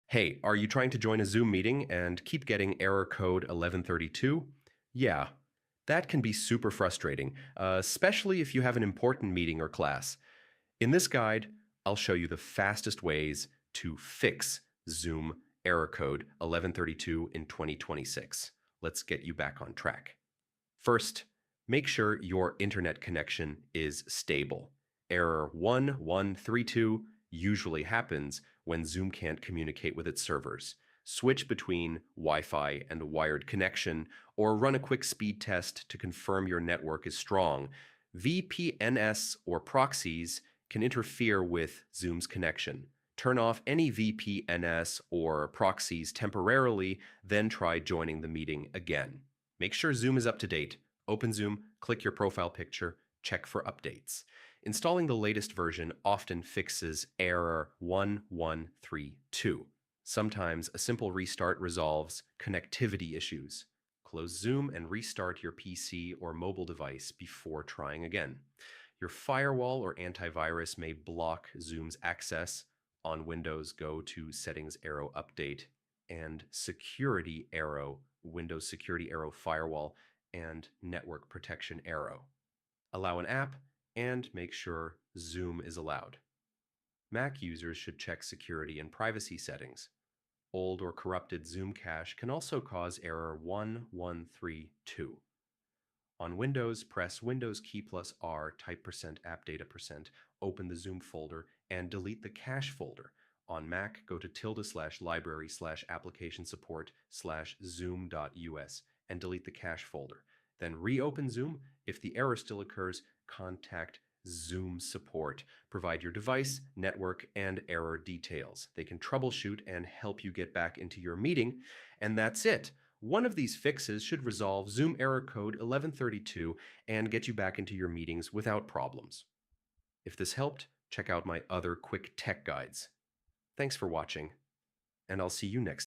Hey, are you trying to join a Zoom meeting and keep getting error code 1132? Yeah, that can be super frustrating, especially if you have an important meeting or class. In this guide, I'll show you the fastest ways to fix Zoom error code 1132 in 2026. Let's get you back on track. First, make sure your internet connection is stable. Error 1132 usually happens when Zoom can't communicate with its servers. Switch between Wi-Fi and a wired connection, or run a quick speed test to confirm your network is strong. VPNs or proxies can interfere with Zoom's connection. Turn off any VPNs or proxies temporarily, then try joining the meeting again. Make sure Zoom is up to date. Open Zoom, click your profile picture, check for updates. Installing the latest version often fixes error 1132. Sometimes a simple restart resolves connectivity issues. Close Zoom and restart your PC or mobile device before trying again. Your firewall or antivirus may block Zoom's access. On Windows, go to Settings Arrow Update and Security Arrow, Windows Security Arrow Firewall, and Network Protection Arrow. Allow an app and make sure Zoom is allowed. Mac users should check security and privacy settings. Old or corrupted Zoom cache can also cause error 1132. On Windows, press Windows key plus R, type %appdata%, open the Zoom folder, and delete the cache folder. On Mac, go to ~library/application support/zoom.us and delete the cache folder. Then reopen Zoom. If the error still occurs, contact Zoom support. Provide your device, network, and error details. They can troubleshoot and help you get back into your meeting. And that's it. One of these fixes should resolve Zoom error code 1132 and get you back into your meetings without problems. If this helped, check out my other quick tech guides. Thanks for watching, and I'll see you next time.